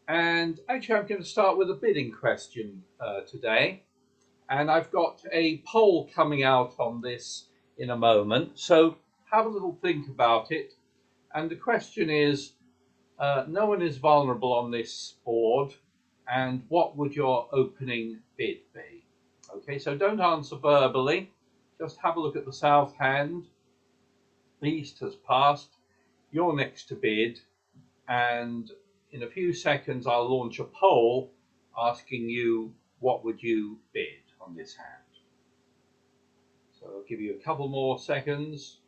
And actually, I'm going to start with a bidding question today. And I've got a poll coming out on this in a moment. So have a little think about it. And the question is, no one is vulnerable on this board. And what would your opening bid be? Okay, so don't answer verbally. Just have a look at the south hand. The east has passed. You're next to bid. And in a few seconds, I'll launch a poll asking you what would you bid on this hand. So I'll give you a couple more seconds.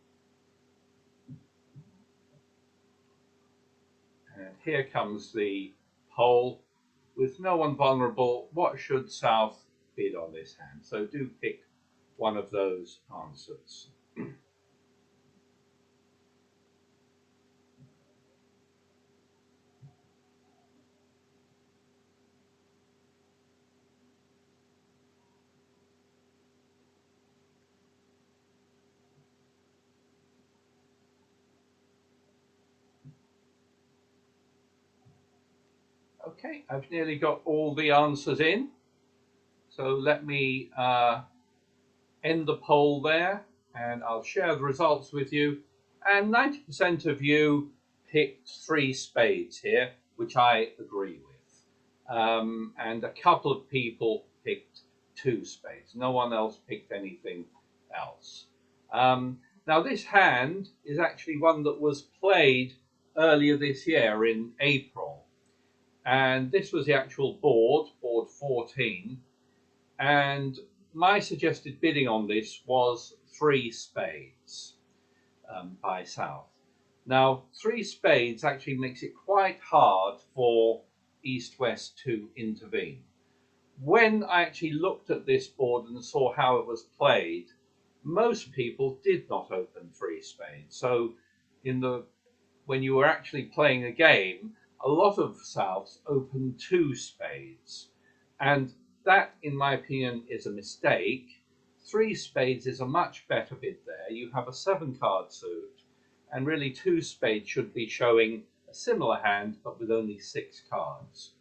And here comes the poll. With no one vulnerable, what should South bid on this hand? So do pick one of those answers. Okay, I've nearly got all the answers in. So let me end the poll there and I'll share the results with you. And 90% of you picked three spades here, which I agree with. And a couple of people picked two spades. No one else picked anything else. Now, this hand is actually one that was played earlier this year in April. And this was the actual board 14. And my suggested bidding on this was three spades by South. Now, three spades actually makes it quite hard for East-West to intervene. When I actually looked at this board and saw how it was played, most people did not open three spades. So when you were actually playing a game, a lot of Souths opened two spades. And that, in my opinion, is a mistake. Three spades is a much better bid there. You have a 7-card suit, and really two spades should be showing a similar hand, but with only 6 cards.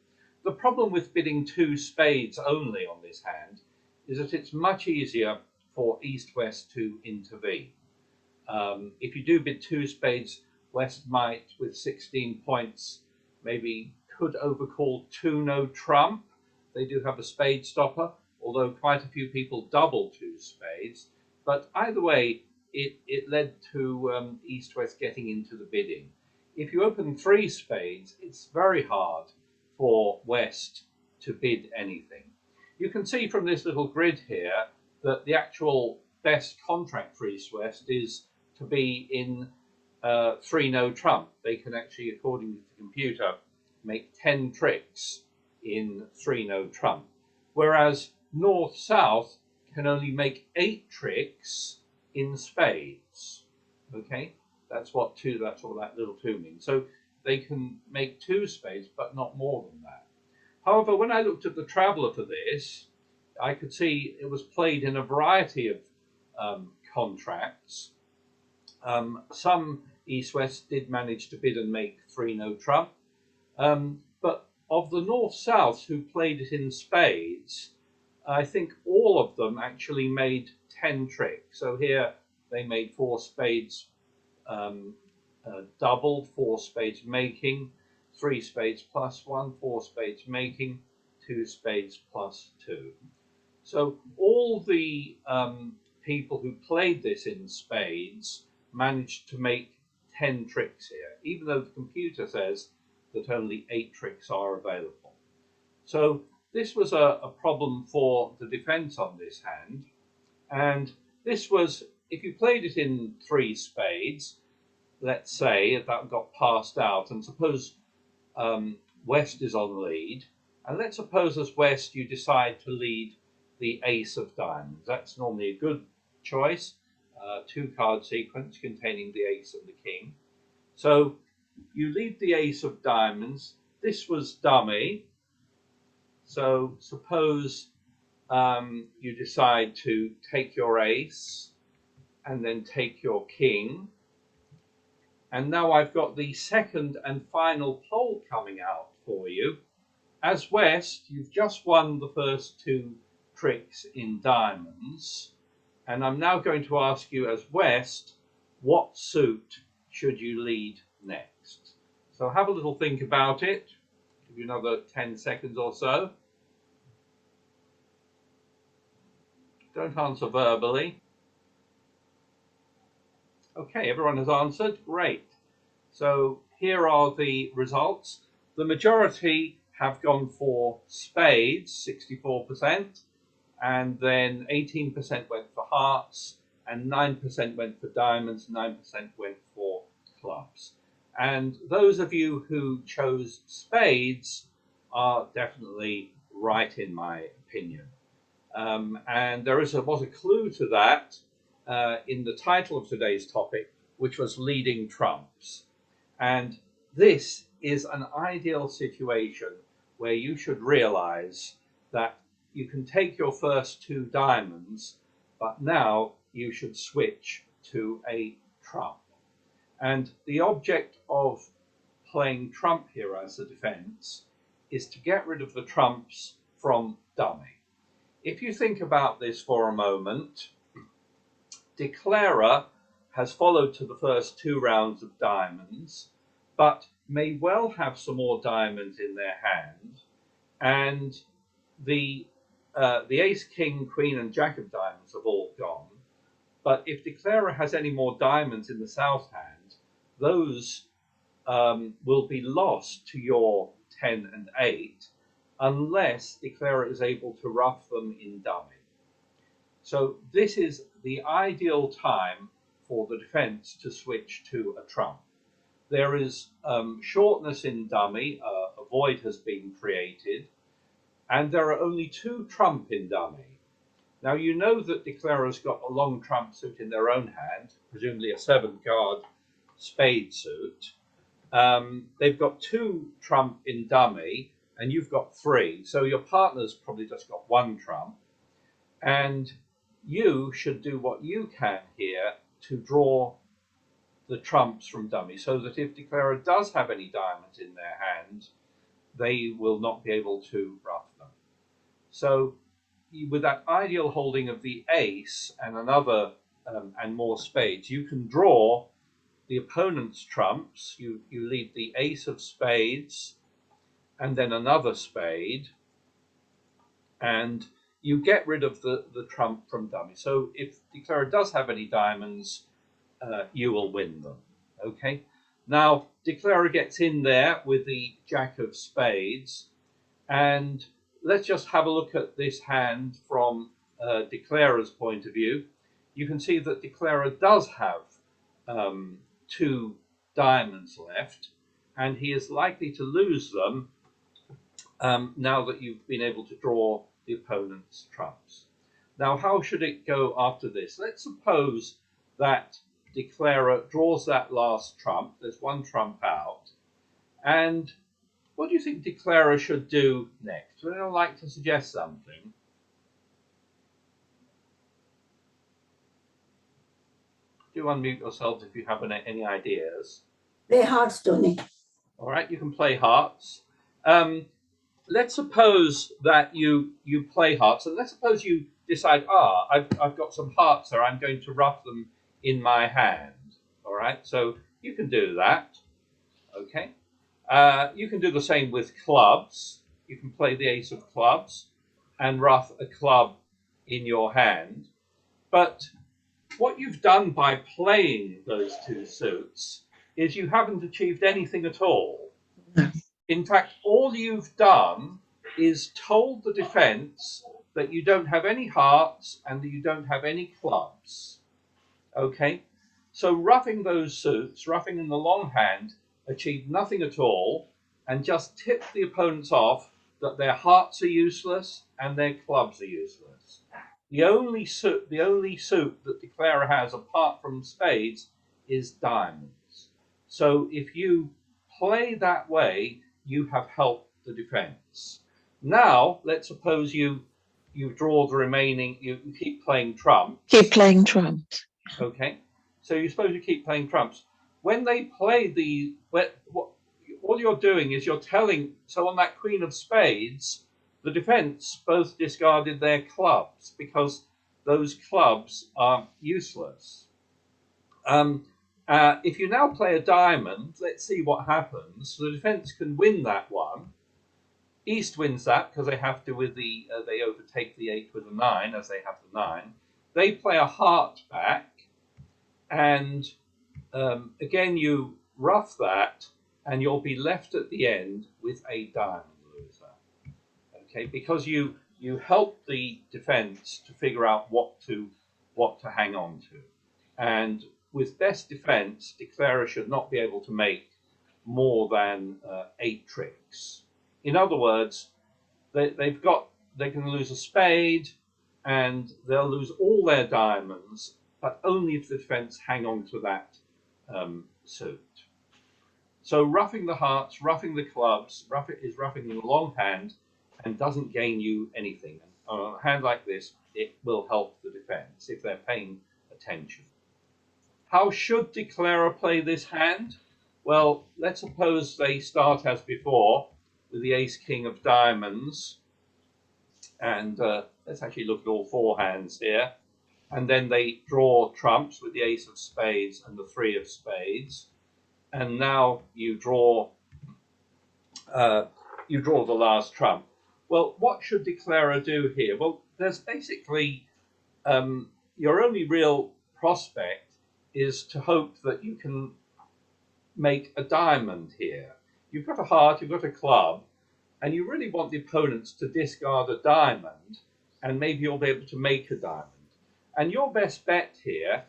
The problem with bidding two spades only on this hand is that it's much easier for East-West to intervene. If you do bid two spades, West might, with 16 points, maybe could overcall 2 no trump. They do have a spade stopper, although quite a few people double two spades. But either way, it led to East-West getting into the bidding. If you open three spades, it's very hard for West to bid anything. You can see from this little grid here that the actual best contract for East-West is to be in 3 no trump. They can actually, according to the computer, make 10 tricks in 3 no trump, whereas North-South can only make 8 tricks in spades. Okay, that's all that little 2 means. So they can make 2 spades, but not more than that. However, when I looked at the traveller for this, I could see it was played in a variety of contracts. Some East-West did manage to bid and make 3 no trump, but of the North-South who played it in spades, I think all of them actually made 10 tricks. So here they made 4 spades doubled, 4 spades making, 3 spades plus 1, 4 spades making, 2 spades plus 2. So all the people who played this in spades managed to make 10 tricks here, even though the computer says that only 8 tricks are available. So this was a problem for the defense on this hand. And this was, if you played it in 3 spades, let's say that got passed out, and suppose West is on lead, and let's suppose as West you decide to lead the ace of diamonds. That's normally a good choice. 2-card sequence containing the ace and the king. So you lead the ace of diamonds. This was dummy. So suppose you decide to take your ace and then take your king. And now I've got the second and final poll coming out for you. as West, you've just won the first two tricks in diamonds, and I'm now going to ask you as West, what suit should you lead next? So have a little think about it. Give you another 10 seconds or so. Don't answer verbally. Okay, everyone has answered. Great. So here are the results. The majority have gone for spades, 64%, and then 18% went for hearts, and 9% went for diamonds, 9% went for clubs. And those of you who chose spades are definitely right, in my opinion. And there was a clue to that in the title of today's topic, which was leading trumps. And this is an ideal situation where you should realize that you can take your first two diamonds, but now you should switch to a trump. And the object of playing trump here as a defense is to get rid of the trumps from dummy. If you think about this for a moment, declarer has followed to the first two rounds of diamonds, but may well have some more diamonds in their hand, and the ace, king, queen, and jack of diamonds have all gone. But if declarer has any more diamonds in the south hand, those will be lost to your 10 and 8, unless declarer is able to ruff them in dummy. So this is the ideal time for the defense to switch to a trump. There is shortness in dummy, a void has been created, and there are only two trump in dummy. Now you know that declarer's got a long trump suit in their own hand, presumably a 7-card spade suit. They've got two trump in dummy, and you've got 3. So your partner's probably just got 1 trump. And you should do what you can here to draw the trumps from dummy, so that if declarer does have any diamonds in their hand, they will not be able to ruff them. So with that ideal holding of the ace and another and more spades, you can draw the opponent's trumps. You lead the ace of spades and then another spade, and you get rid of the trump from dummy. So if declarer does have any diamonds, you will win them. Okay. Now declarer gets in there with the jack of spades, and let's just have a look at this hand from declarer's point of view. You can see that declarer does have 2 diamonds left, and he is likely to lose them now that you've been able to draw the opponent's trumps. Now, how should it go after this? Let's suppose that declarer draws that last trump. There's 1 trump out. And what do you think declarer should do next? Would anyone like to suggest something? Do unmute yourselves if you have any ideas. Play hearts, Tony. All right, you can play hearts. Let's suppose that you play hearts, and let's suppose you decide, I've got some hearts there, I'm going to ruff them in my hand. All right, so you can do that. Okay. You can do the same with clubs. You can play the ace of clubs and ruff a club in your hand. But what you've done by playing those 2 suits is you haven't achieved anything at all. In fact, all you've done is told the defense that you don't have any hearts and that you don't have any clubs. Okay? So ruffing those suits, ruffing in the long hand, achieved nothing at all, and just tipped the opponents off that their hearts are useless and their clubs are useless. The only suit that declarer has apart from spades is diamonds. So if you play that way, you have helped the defense. Now, let's suppose you draw the remaining, you keep playing trumps. Keep playing trumps. Okay. So you suppose you keep playing trumps. When they play all you're doing is you're telling, so on that Queen of Spades, the defense both discarded their clubs because those clubs are useless. If you now play a diamond, let's see what happens. The defense can win that one. East wins that because they have to with the they overtake the 8 with a 9 as they have the 9. They play a heart back, and again you rough that, and you'll be left at the end with a diamond loser. Okay, because you help the defense to figure out what to hang on to, and with best defense, declarer should not be able to make more than 8 tricks. In other words, they can lose a spade, and they'll lose all their diamonds, but only if the defense hang on to that suit. So roughing the hearts, roughing the clubs, is roughing the long hand, and doesn't gain you anything. On a hand like this, it will help the defense if they're paying attention. How should declarer play this hand? Well, let's suppose they start as before with the ace king of diamonds, and let's actually look at all 4 hands here, and then they draw trumps with the ace of spades and the 3 of spades, and now you draw the last trump. Well, what should declarer do here? Well, there's basically your only real prospect is to hope that you can make a diamond here. You've got a heart, you've got a club, and you really want the opponents to discard a diamond, and maybe you'll be able to make a diamond. And your best bet here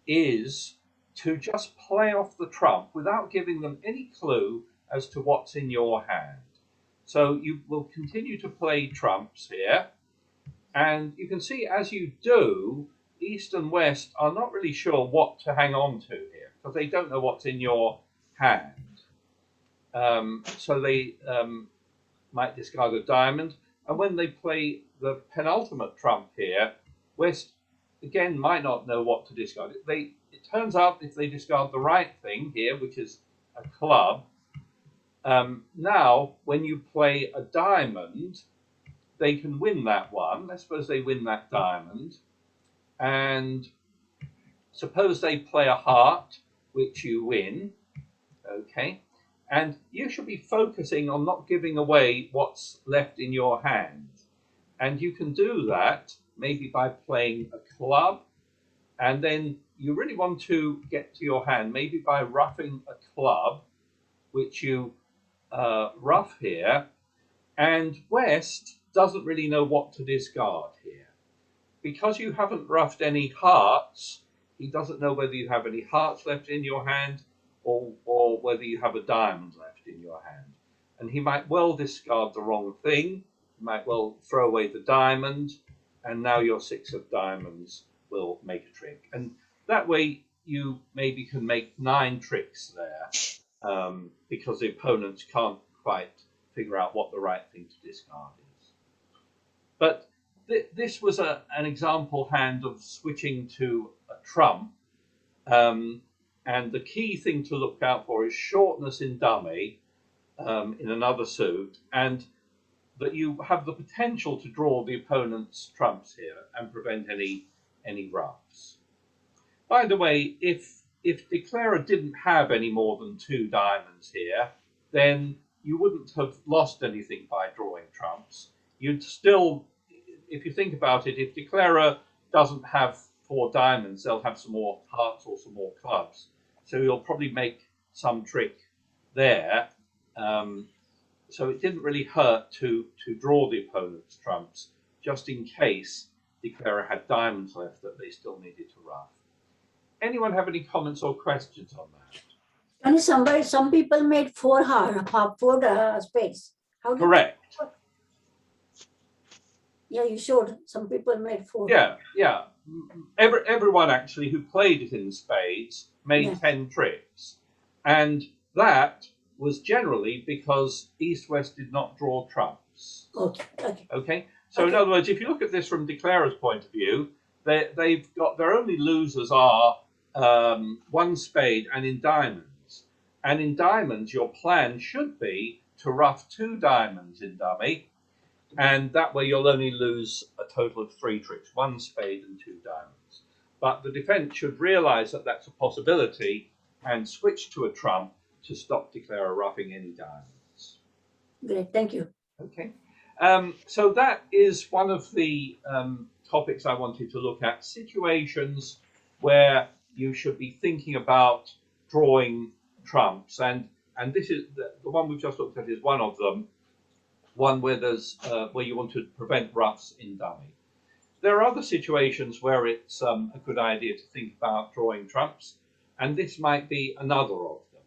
is to just play off the trump without giving them any clue as to what's in your hand. So you will continue to play trumps here, and you can see as you do, East and West are not really sure what to hang on to here because they don't know what's in your hand. So they might discard a diamond, and when they play the penultimate trump here, West again might not know what to discard. It turns out if they discard the right thing here, which is a club, now when you play a diamond, they can win that one. Let's suppose they win that diamond, and suppose they play a heart, which you win, okay, and you should be focusing on not giving away what's left in your hand, and you can do that maybe by playing a club, and then you really want to get to your hand maybe by roughing a club, which you rough here, and West doesn't really know what to discard here. Because you haven't roughed any hearts, he doesn't know whether you have any hearts left in your hand or whether you have a diamond left in your hand. And he might well discard the wrong thing, he might well throw away the diamond, and now your 6 of diamonds will make a trick. And that way you maybe can make 9 tricks there, because the opponents can't quite figure out what the right thing to discard is. But this was an example hand of switching to a trump, and the key thing to look out for is shortness in dummy in another suit, and that you have the potential to draw the opponent's trumps here and prevent any roughs. By the way, if declarer didn't have any more than 2 diamonds here, then you wouldn't have lost anything by drawing trumps. You'd still, if you think about it, if declarer doesn't have 4 diamonds, they'll have some more hearts or some more clubs. So you'll probably make some trick there. So it didn't really hurt to draw the opponent's trumps, just in case declarer had diamonds left that they still needed to rough. Anyone have any comments or questions on that? And some people made 4 spades. How Correct. Yeah, you showed some people made 4. Yeah. Everyone actually who played it in spades made 10 tricks, and that was generally because East-West did not draw trumps. Okay. So in other words, if you look at this from declarer's point of view, they've got their only losers are 1 spade and in diamonds, And in diamonds, your plan should be to ruff 2 diamonds in dummy, and that way you'll only lose a total of 3 tricks, 1 spade and 2 diamonds. But the defense should realize that that's a possibility and switch to a trump to stop Declarer ruffing any diamonds. Great, thank you. Okay, so that is one of the topics I wanted to look at, situations where you should be thinking about drawing trumps, and this is the one we've just looked at is one of them, one where there's where you want to prevent ruffs in dummy. There are other situations where it's a good idea to think about drawing trumps, and this might be another of them.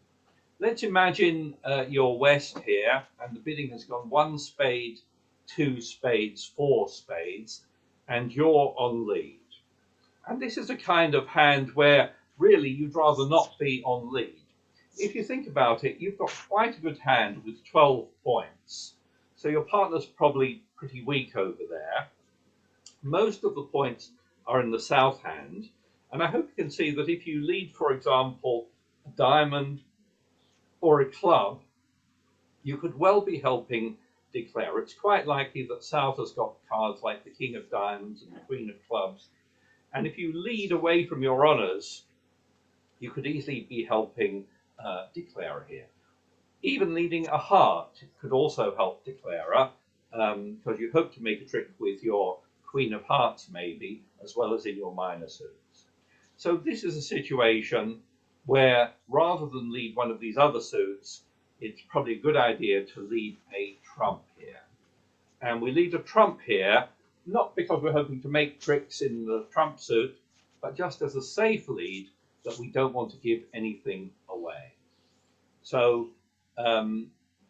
Let's imagine you're west here, and the bidding has gone 1 spade, 2 spades, 4 spades, and you're on lead. And this is a kind of hand where really you'd rather not be on lead. If you think about it, you've got quite a good hand with 12 points. So your partner's probably pretty weak over there. Most of the points are in the south hand. And I hope you can see that if you lead, for example, a diamond or a club, you could well be helping Declare. It's quite likely that south has got cards like the king of diamonds and the queen of clubs. And if you lead away from your honours, you could easily be helping Declarer here. Even leading a heart could also help Declarer, because you hope to make a trick with your queen of hearts maybe, as well as in your minor suits. So this is a situation where rather than lead one of these other suits, it's probably a good idea to lead a trump here. And we lead a trump here, not because we're hoping to make tricks in the trump suit, but just as a safe lead that we don't want to give anything away. So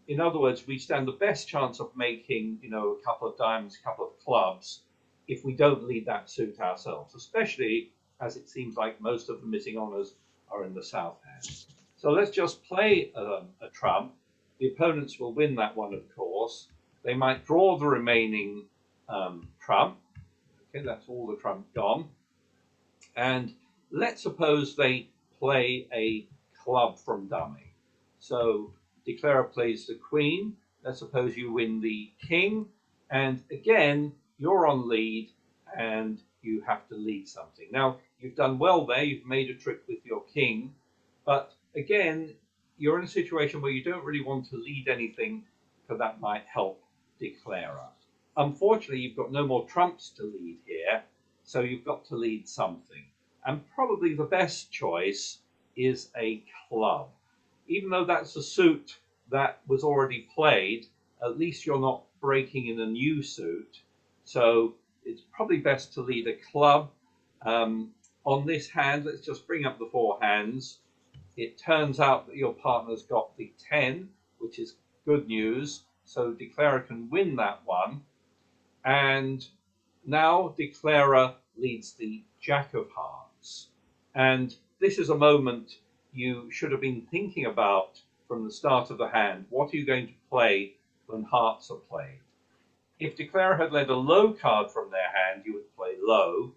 in other words, we stand the best chance of making, a couple of diamonds, a couple of clubs, if we don't lead that suit ourselves, especially as it seems like most of the missing honours are in the south hand. So let's just play a trump. The opponents will win that one, of course. They might draw the remaining trump. Okay, that's all the trump gone. And let's suppose they play a club from dummy. So Declarer plays the queen. Let's suppose you win the king. And again, you're on lead and you have to lead something. Now, you've done well there. You've made a trick with your king. But again, you're in a situation where you don't really want to lead anything, because that might help Declarer. Unfortunately, you've got no more trumps to lead here, so you've got to lead something. And probably the best choice is a club. Even though that's a suit that was already played, at least you're not breaking in a new suit. So it's probably best to lead a club. On this hand, let's just bring up the 4 hands. It turns out that your partner's got the 10, which is good news. So Declarer can win that one. And now Declarer leads the Jack of Hearts. And this is a moment you should have been thinking about from the start of the hand. What are you going to play when hearts are played? If Declarer had led a low card from their hand, you would play low.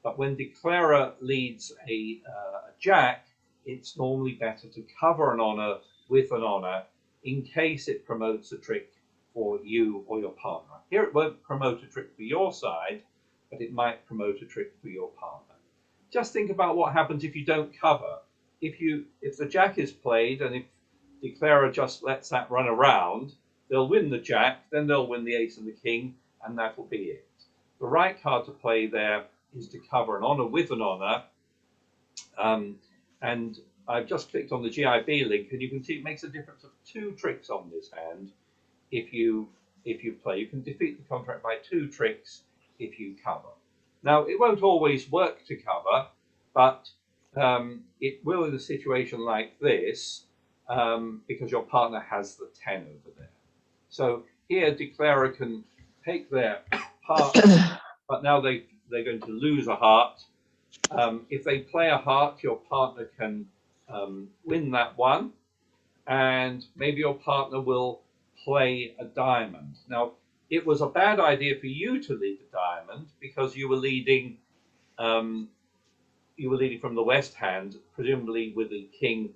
But when Declarer leads a jack, it's normally better to cover an honour with an honour in case it promotes a trick for you or your partner. Here it won't promote a trick for your side, but it might promote a trick for your partner. Just think about what happens if you don't cover. If the jack is played and if Declarer just lets that run around, they'll win the jack, then they'll win the ace and the king, and that'll be it. The right card to play there is to cover an honour with an honour. And I've just clicked on the GIB link, and you can see it makes a difference of 2 tricks on this hand. If you play, you can defeat the contract by 2 tricks if you cover. Now, it won't always work to cover, but it will in a situation like this, because your partner has the 10 over there. So here, Declarer can take their heart, but now they're going to lose a heart. If they play a heart, your partner can win that one, and maybe your partner will play a diamond. Now, it was a bad idea for you to lead the diamond because you were leading from the west hand, presumably with the king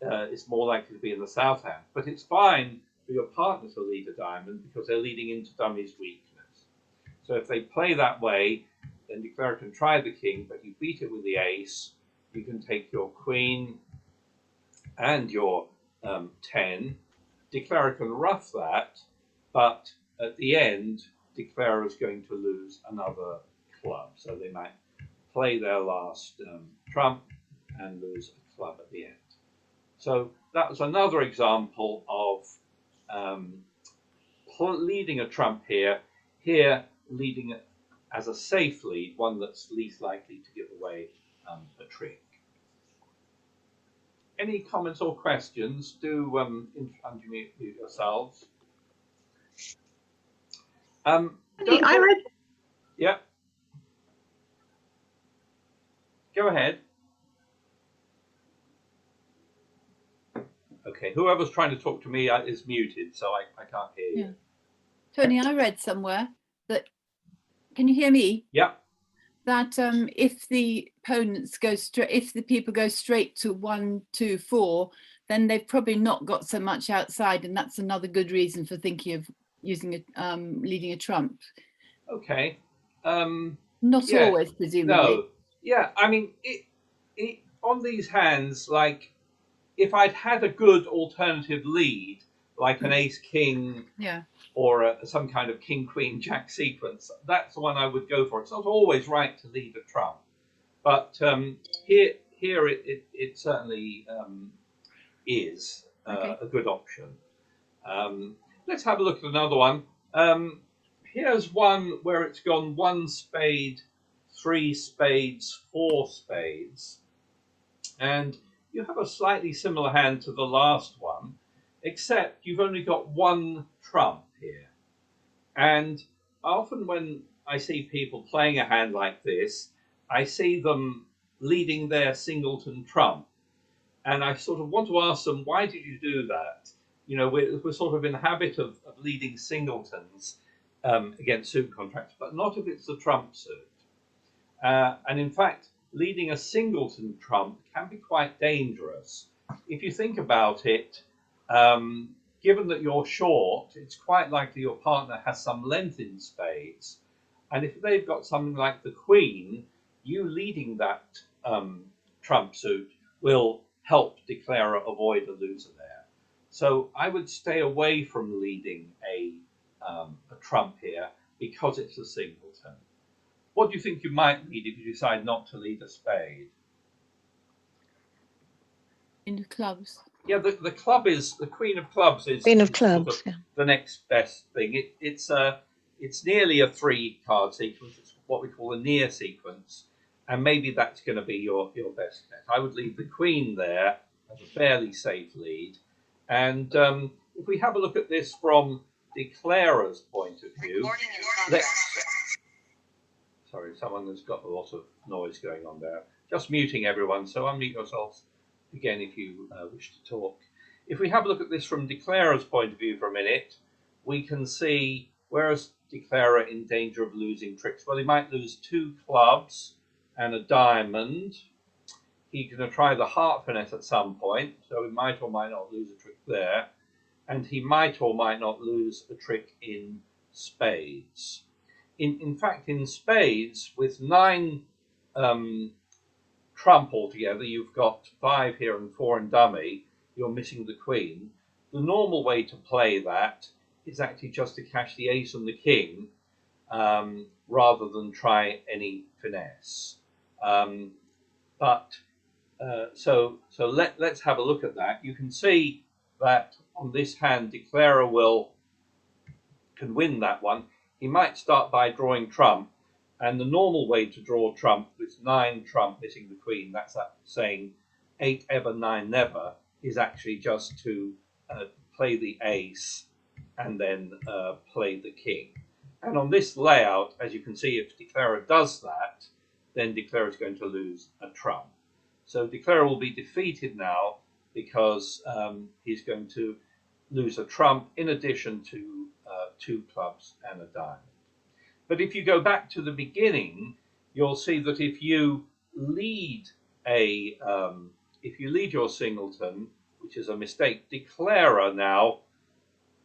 is more likely to be in the south hand. But it's fine for your partner to lead a diamond because they're leading into dummy's weakness. So if they play that way, then declarer can try the king, but you beat it with the ace. You can take your queen and your 10. Declarer can ruff that, but at the end, declarer is going to lose another club. So they might play their last trump and lose a club at the end. So that was another example of leading a trump here. Here, leading it as a safe lead, one that's least likely to give away a trick. Any comments or questions? Do unmute yourselves. I read. Yeah. Go ahead. Okay, whoever's trying to talk to me is muted, so I can't hear you. Yeah. Tony, I read somewhere that, can you hear me? Yeah. That if the opponents go straight, if the people go straight to 1, 2, 4, then they've probably not got so much outside, and that's another good reason for thinking of using a leading a trump. Okay. Not yeah, always, presumably. No. Yeah, I mean, on these hands, like if I'd had a good alternative lead, like an ace king, Yeah. or some kind of king queen jack sequence, that's the one I would go for. It's not always right to lead a trump, but here it certainly is a good option. Let's have a look at another one. Here's one where it's gone 1 spade, 3 spades, 4 spades, and you have a slightly similar hand to the last one, except you've only got 1 trump here. And often when I see people playing a hand like this, I see them leading their singleton trump. And I sort of want to ask them, why did you do that? You know, we're sort of in the habit of leading singletons against suit contracts, but not if it's the trump suit. And in fact, leading a singleton trump can be quite dangerous. If you think about it, given that you're short, it's quite likely your partner has some length in spades. And if they've got something like the queen, you leading that trump suit will help declarer avoid a loser there. So I would stay away from leading a trump here because it's a singleton. What do you think you might lead if you decide not to lead a spade? In the clubs. Yeah, the club is the queen of clubs is Queen of clubs, sort of yeah. the next best thing. It's nearly a 3-card sequence. It's what we call a near sequence, and maybe that's going to be your best bet. I would leave the queen there as a fairly safe lead, and if we have a look at this from declarer's point of view, sorry, someone has got a lot of noise going on there. Just muting everyone, so unmute yourselves again if you wish to talk. If we have a look at this from declarer's point of view for a minute, we can see where is declarer in danger of losing tricks. Well, he might lose 2 clubs and a diamond. He's going to try the heart finesse at some point, so he might or might not lose a trick there. And he might or might not lose a trick in spades. In fact, in spades, with 9 trump altogether, you've got 5 here and 4 in dummy, you're missing the queen. The normal way to play that is actually just to cash the ace and the king rather than try any finesse. So let's have a look at that. You can see that on this hand, declarer can win that one. He might start by drawing trump, and the normal way to draw trump with 9 trump missing the queen, that's that saying 8 ever, 9 never, is actually just to play the ace and then play the king. And on this layout, as you can see, if declarer does that, then declarer is going to lose a trump. So declarer will be defeated now because he's going to lose a trump in addition to 2 clubs and a diamond. But if you go back to the beginning, you'll see that if you lead your singleton which is a mistake. Declarer now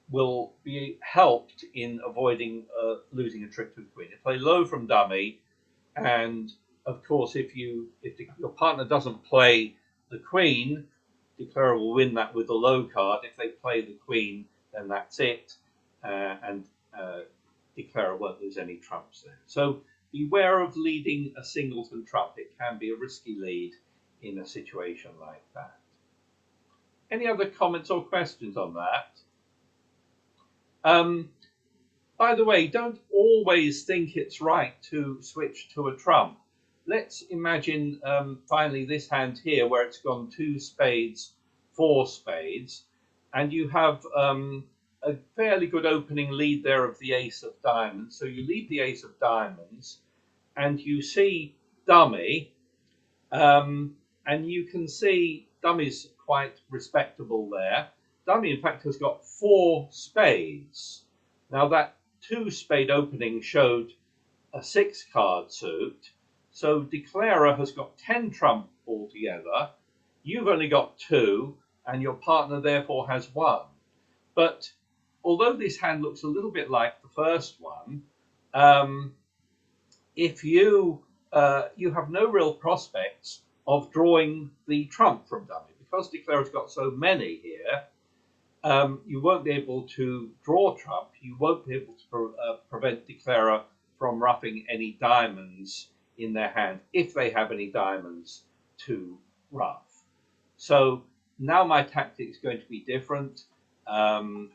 will be helped in avoiding losing a trick to the queen. You play low from dummy, and of course, if your partner doesn't play the queen, declarer will win that with the low card. If they play the queen, then that's it, and declarer won't lose any trumps there. So beware of leading a singleton trump. It can be a risky lead in a situation like that. Any other comments or questions on that? By the way, don't always think it's right to switch to a trump. Let's imagine finally this hand here where it's gone 2 spades, 4 spades, and you have a fairly good opening lead there of the ace of diamonds. So you lead the ace of diamonds and you see dummy, and you can see dummy's quite respectable there. Dummy, in fact, has got 4 spades. Now that 2 spade opening showed a 6 card suit. So declarer has got 10 trump altogether. You've only got 2, and your partner therefore has 1. But although this hand looks a little bit like the first one, if you have no real prospects of drawing the trump from dummy, because declarer's got so many here. You won't be able to draw trump. You won't be able to prevent declarer from roughing any diamonds in their hand if they have any diamonds to rough. So now my tactic is going to be different. I'm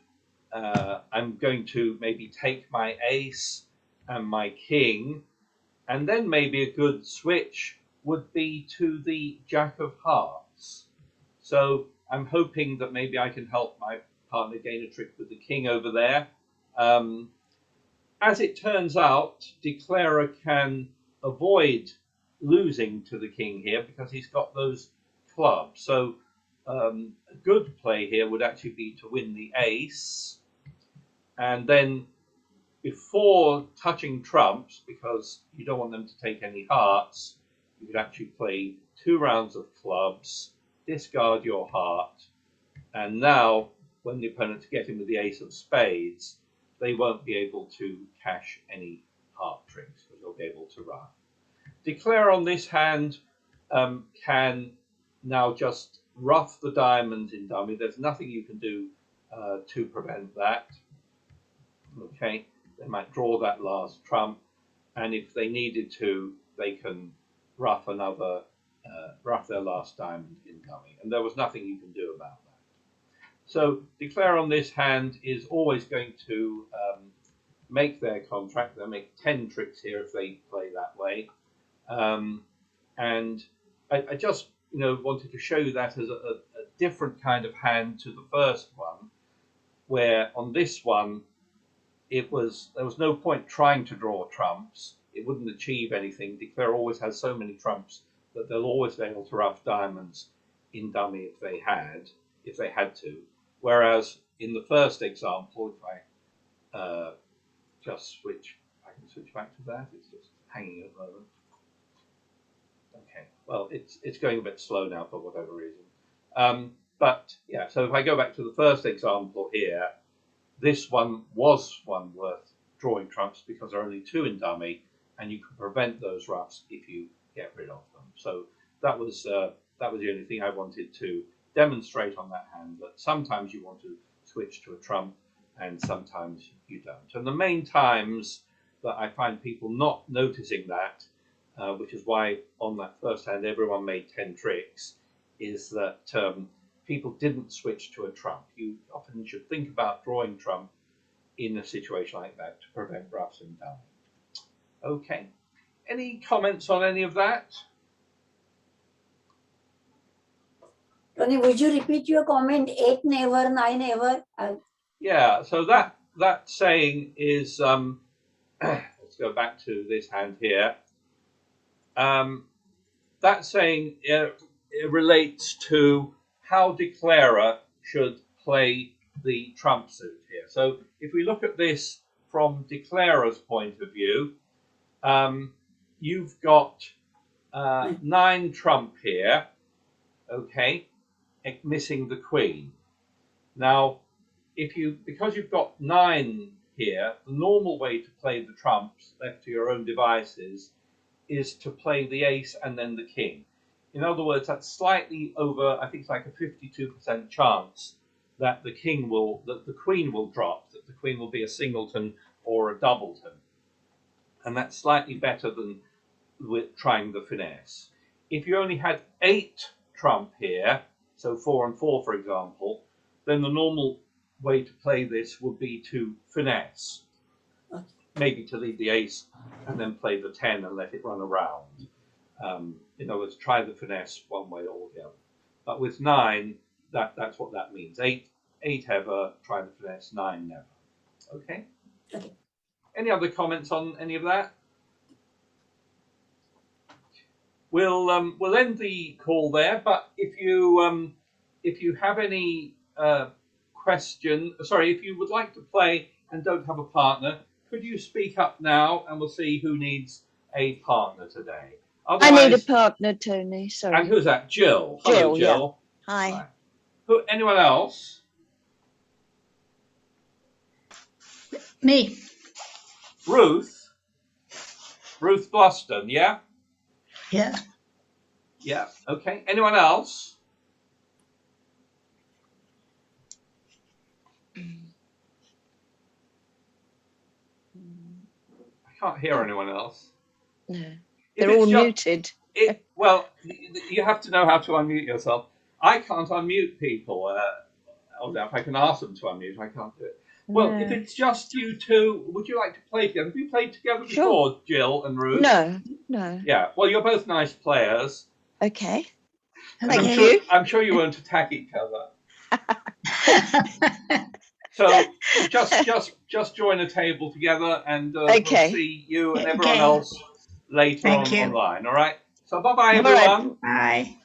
going to maybe take my ace and my king, and then maybe a good switch would be to the jack of hearts. So I'm hoping that maybe I can help my partner gain a trick with the king over there. As it turns out, declarer can avoid losing to the king here because he's got those clubs. So a good play here would actually be to win the ace, and then before touching trumps, because you don't want them to take any hearts, you could actually play 2 rounds of clubs, discard your heart, and now when the opponents get in with the ace of spades, they won't be able to cash any heart tricks because they'll be able to rough. Declarer on this hand can now just rough the diamonds in dummy. There's nothing you can do to prevent that. Okay, they might draw that last trump, and if they needed to, they can rough their last diamond in dummy, and there was nothing you can do about that. So declarer on this hand is always going to make their contract. They'll make 10 tricks here if they play that way, and I just wanted to show you that as a different kind of hand to the first one, where on this one there was no point trying to draw trumps. It wouldn't achieve anything. Declarer always has so many trumps that they'll always be able to rough diamonds in dummy if they had to. Whereas in the first example, if I just switch, I can switch back to that. It's just hanging at the moment. Okay, well, it's going a bit slow now for whatever reason. But yeah, so if I go back to the first example here, this one was one worth drawing trumps because there are only 2 in dummy, and you can prevent those roughs if you get rid of them. So that was the only thing I wanted to demonstrate on that hand, that sometimes you want to switch to a trump and sometimes you don't. And the main times that I find people not noticing that, which is why on that first hand everyone made 10 tricks, is that people didn't switch to a trump. You often should think about drawing trump in a situation like that to prevent roughs and dummy. Okay, any comments on any of that? Tony, would you repeat your comment? 8 never, 9 ever. Yeah, so that saying is, let's go back to this hand here. That saying it relates to how declarer should play the trump suit here. So if we look at this from declarer's point of view, you've got 9 trump here, okay, missing the queen. Now, because you've got 9 here, the normal way to play the trumps left to your own devices is to play the ace and then the king. In other words, that's slightly over, I think it's like a 52% chance that the queen will drop, that the queen will be a singleton or a doubleton. And that's slightly better than with trying the finesse. If you only had 8 trump here, so 4 and 4, for example, then the normal way to play this would be to finesse. Maybe to leave the ace and then play the 10 and let it run around. In other words, try the finesse one way or the other. But with 9, that's what that means. 8 ever, try the finesse, 9 never. Okay? Okay. Any other comments on any of that? We'll end the call there, but if you have any if you would like to play and don't have a partner, could you speak up now and we'll see who needs a partner today. I need a partner, Tony. Sorry. And who's that? Jill. Hello, Jill, Jill. yeah. Hi. Who? Anyone else? Me. Ruth. Ruth Bluston. Yeah. Yeah. Yeah. Okay. Anyone else? I can't hear anyone else. No. If They're all it's just- muted. Well, you have to know how to unmute yourself. I can't unmute people. Although if I can ask them to unmute, I can't do it. Well, if No. it's just you two, would you like to play together? Have you played together Sure. before, Jill and Ruth? No, no. Yeah. Well, you're both nice players. Okay. And Thank I'm you. I'm sure you won't attack each other. So just join a table together, and Okay. we'll see you and everyone Okay. else later Thank on you. online. All right. So bye bye All right. everyone. Bye.